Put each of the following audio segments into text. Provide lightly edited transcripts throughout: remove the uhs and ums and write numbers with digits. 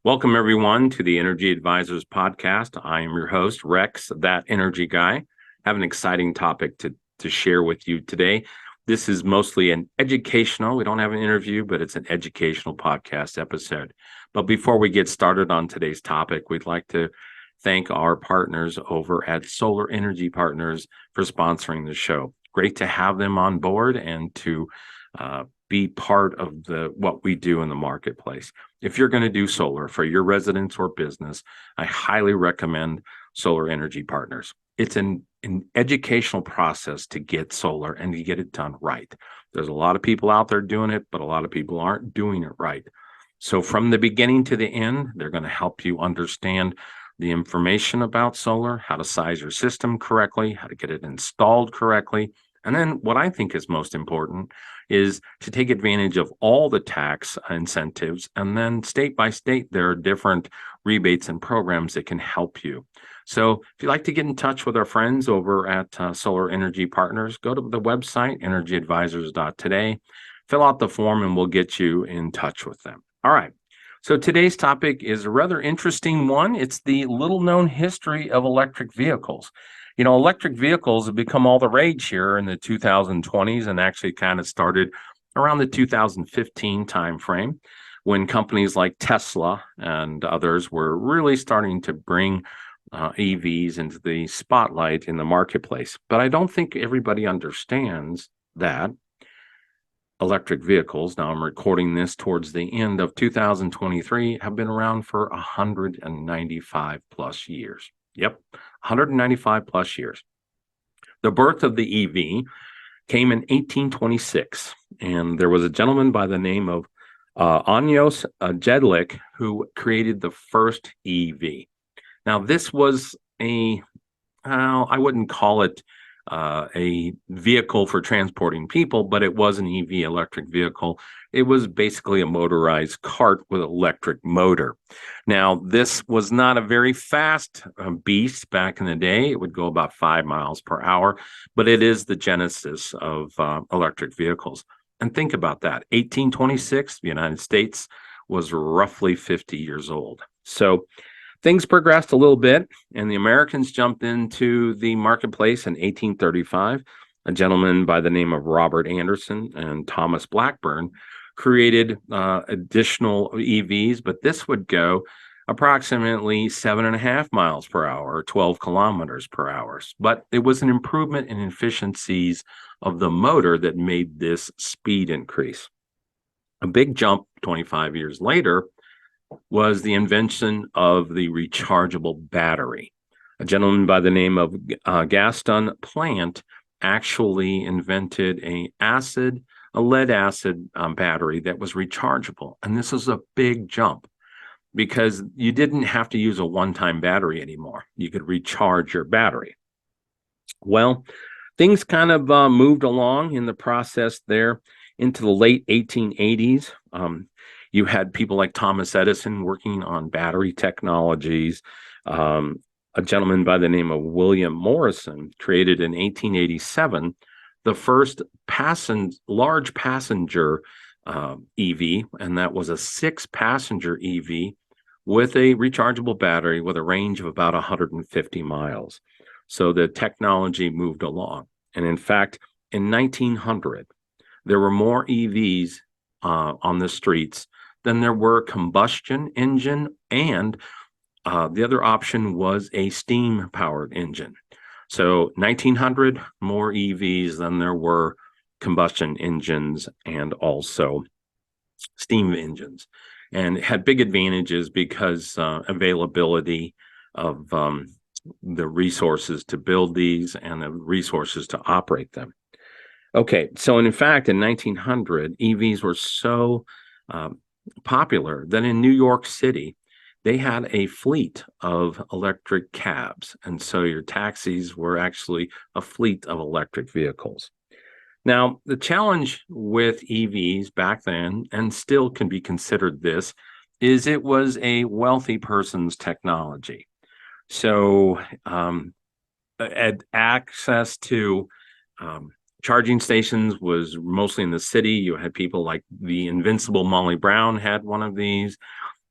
Welcome, everyone, to the Energy Advisors podcast. I am your host, Rex, that energy guy. I have an exciting topic to share with you today. This is mostly an educational, we don't have an interview, but it's an educational podcast episode. But before we get started on today's topic, we'd like to thank our partners over at Solar Energy Partners for sponsoring the show. Great to have them on board and to be part of what we do in the marketplace. If you're going to do solar for your residence or business, I highly recommend Solar Energy Partners. It's an educational process to get solar and to get it done right. There's a lot of people out there doing it, but a lot of people aren't doing it right. So from the beginning to the end, they're going to help you understand the information about solar, how to size your system correctly, how to get it installed correctly. And then what I think is most important is to take advantage of all the tax incentives. And then state by state, there are different rebates and programs that can help you. So if you'd like to get in touch with our friends over at Solar Energy Partners, go to the website, energyadvisors.today, fill out the form, and we'll get you in touch with them. All right. So today's topic is a rather interesting one. It's the little known history of electric vehicles. You know, electric vehicles have become all the rage here in the 2020s and actually kind of started around the 2015 timeframe when companies like Tesla and others were really starting to bring EVs into the spotlight in the marketplace. But I don't think everybody understands that electric vehicles, now I'm recording this towards the end of 2023, have been around for 195 plus years. Yep, 195 plus years. The birth of the EV came in 1826, and there was a gentleman by the name of Ányos Jedlik who created the first EV. Now, this was I wouldn't call it a vehicle for transporting people, but it was an EV, electric vehicle. It was basically a motorized cart with an electric motor. Now, this was not a very fast beast back in the day. It would go about 5 miles per hour, but it is the genesis of electric vehicles. And think about that. 1826, the United States was roughly 50 years old. So things progressed a little bit, and the Americans jumped into the marketplace in 1835. A gentleman by the name of Robert Anderson and Thomas Blackburn created additional EVs, but this would go approximately 7.5 miles per hour, or 12 kilometers per hour. But it was an improvement in efficiencies of the motor that made this speed increase. A big jump 25 years later was the invention of the rechargeable battery. A gentleman by the name of Gaston Plant actually invented a lead acid battery that was rechargeable. And this is a big jump because you didn't have to use a one-time battery anymore. You could recharge your battery. Well, things kind of moved along in the process there into the late 1880s. You had people like Thomas Edison working on battery technologies. A gentleman by the name of William Morrison created in 1887 the first large passenger EV, and that was a 6-passenger EV with a rechargeable battery with a range of about 150 miles. So the technology moved along. And in fact, in 1900, there were more EVs on the streets than there were combustion engine, and the other option was a steam-powered engine. So 1900, more EVs than there were combustion engines and also steam engines. And it had big advantages because availability of the resources to build these and the resources to operate them. Okay, so in fact, in 1900, EVs were so popular that in New York City, they had a fleet of electric cabs. And so your taxis were actually a fleet of electric vehicles. Now, the challenge with EVs back then, and still can be considered this, is it was a wealthy person's technology. So access to charging stations was mostly in the city. You had people like the invincible Molly Brown had one of these.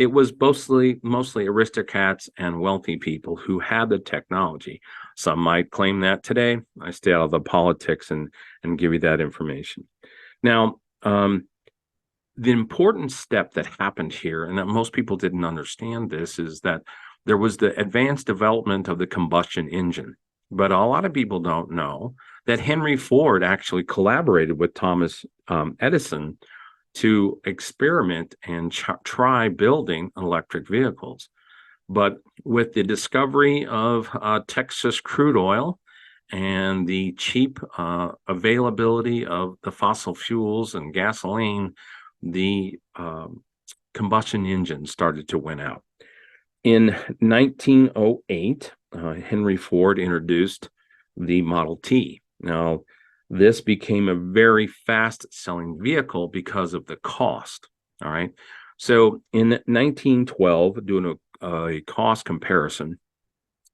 it was mostly aristocrats and wealthy people who had the technology. Some might claim that today. I stay out of the politics and give you that information. Now, the important step that happened here, and that most people didn't understand this, is that there was the advanced development of the combustion engine. But a lot of people don't know that Henry Ford actually collaborated with Thomas Edison to experiment and try building electric vehicles. But with the discovery of Texas crude oil and the cheap availability of the fossil fuels and gasoline, the combustion engine started to win out. In 1908, Henry Ford introduced the Model T. Now, this became a very fast-selling vehicle because of the cost. All right. So in 1912, doing a cost comparison,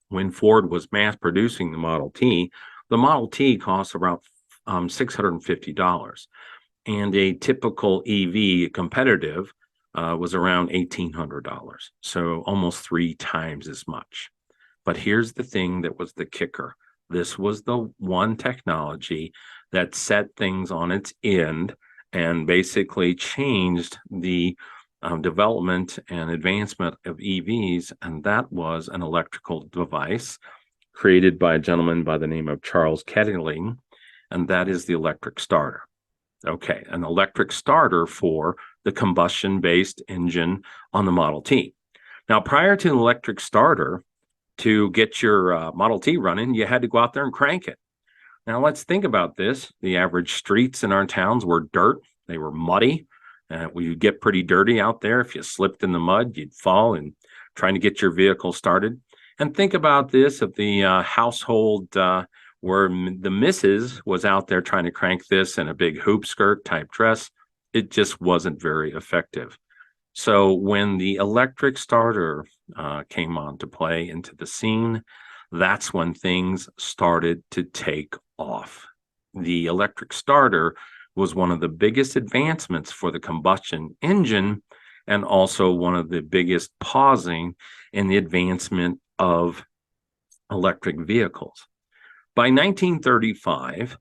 when Ford was mass producing the Model T cost around $650. And a typical EV competitive was around $1,800. So almost 3 times as much. But here's the thing that was the kicker. This was the one technology that set things on its end and basically changed the development and advancement of EVs, and that was an electrical device created by a gentleman by the name of Charles Kettling, and that is the electric starter. Okay, an electric starter for the combustion-based engine on the Model T. Now, prior to an electric starter, to get your Model T running, you had to go out there and crank it. Now, let's think about this. The average streets in our towns were dirt. They were muddy. You'd get pretty dirty out there. If you slipped in the mud, you'd fall and trying to get your vehicle started. And think about this of the household where the missus was out there trying to crank this in a big hoop skirt type dress. It just wasn't very effective. So when the electric starter came on to play into the scene, that's when things started to take off. The electric starter was one of the biggest advancements for the combustion engine and also one of the biggest pausing in the advancement of electric vehicles. By 1935,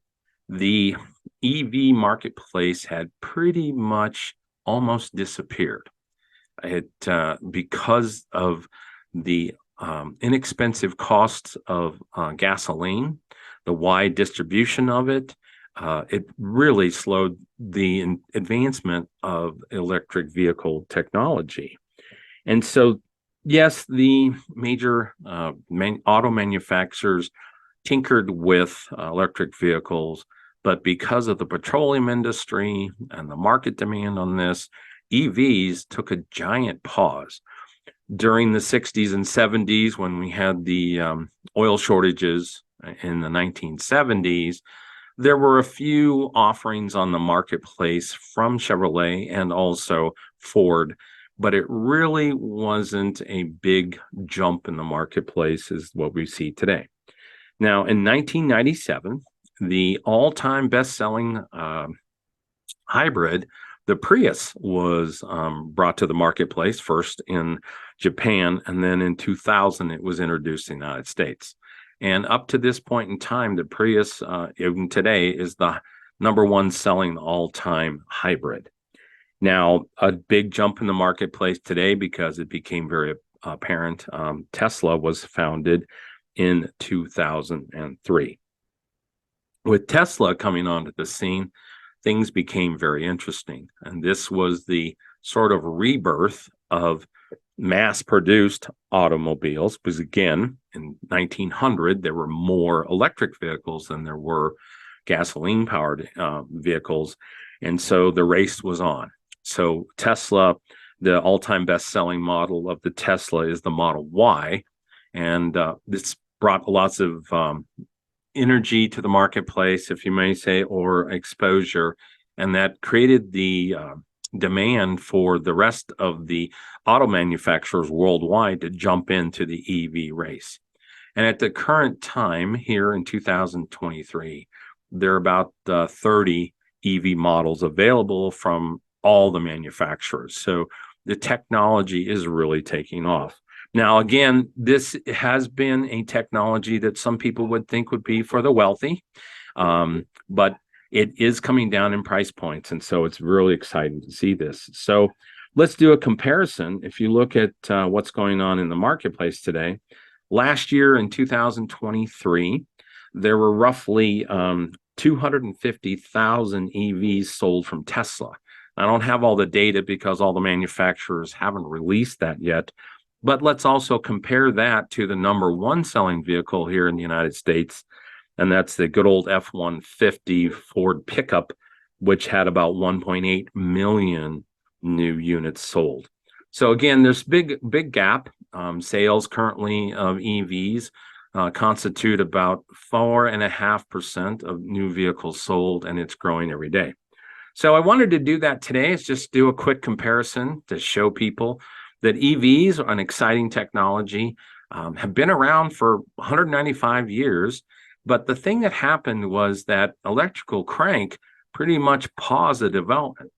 the EV marketplace had pretty much almost disappeared. Because of the inexpensive costs of gasoline, the wide distribution of it, it really slowed the advancement of electric vehicle technology. And so, yes, the major auto manufacturers tinkered with electric vehicles, but because of the petroleum industry and the market demand on this, EVs took a giant pause. During the 60s and 70s, when we had the oil shortages in the 1970s, there were a few offerings on the marketplace from Chevrolet and also Ford, but it really wasn't a big jump in the marketplace as what we see today. Now, in 1997, the all-time best-selling hybrid, the Prius, was brought to the marketplace, first in Japan, and then in 2000, it was introduced in the United States. And up to this point in time, the Prius, even today, is the number one selling all-time hybrid. Now, a big jump in the marketplace today because it became very apparent. Tesla was founded in 2003. With Tesla coming onto the scene, things became very interesting. And this was the sort of rebirth of mass-produced automobiles, because again, in 1900, there were more electric vehicles than there were gasoline-powered vehicles. And so the race was on. So Tesla, the all-time best-selling model of the Tesla is the Model Y. And this brought lots of energy to the marketplace, if you may say, or exposure. And that created the demand for the rest of the auto manufacturers worldwide to jump into the EV race. And at the current time here in 2023, there are about 30 EV models available from all the manufacturers. So the technology is really taking off. Now, again, this has been a technology that some people would think would be for the wealthy, but it is coming down in price points. And so it's really exciting to see this. So let's do a comparison. If you look at what's going on in the marketplace today, last year in 2023, there were roughly 250,000 EVs sold from Tesla. I don't have all the data because all the manufacturers haven't released that yet. But let's also compare that to the number one selling vehicle here in the United States, and that's the good old F-150 Ford pickup, which had about 1.8 million new units sold. So again, there's big gap. Sales currently of EVs constitute about 4.5% of new vehicles sold, and it's growing every day. So I wanted to do that today, is just do a quick comparison to show people that EVs are an exciting technology, have been around for 195 years. But the thing that happened was that electrical crank pretty much paused the development.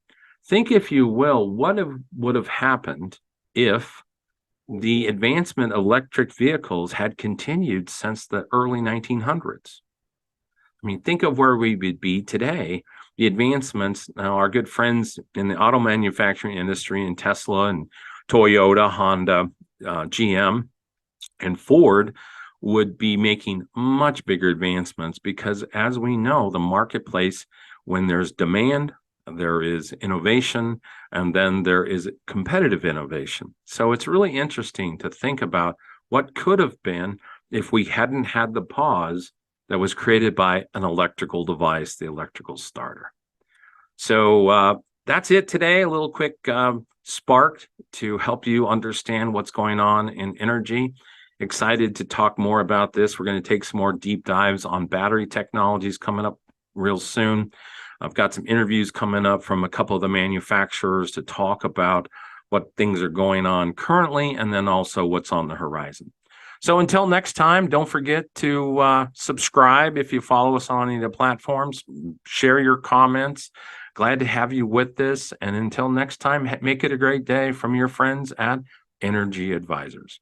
Think, if you will, what would have happened if the advancement of electric vehicles had continued since the early 1900s. I mean, think of where we would be today. The advancements, now our good friends in the auto manufacturing industry, in Tesla and Toyota, Honda, GM, and Ford, would be making much bigger advancements because, as we know, the marketplace, when there's demand, there is innovation, and then there is competitive innovation. So it's really interesting to think about what could have been if we hadn't had the pause that was created by an electrical device, the electrical starter. So that's it today, a little quick spark to help you understand what's going on in energy. Excited to talk more about this. We're going to take some more deep dives on battery technologies coming up real soon. I've got some interviews coming up from a couple of the manufacturers to talk about what things are going on currently, and then also what's on the horizon. So until next time, don't forget to subscribe if you follow us on any of the platforms. Share your comments. Glad to have you with this. And until next time, make it a great day from your friends at Energy Advisors.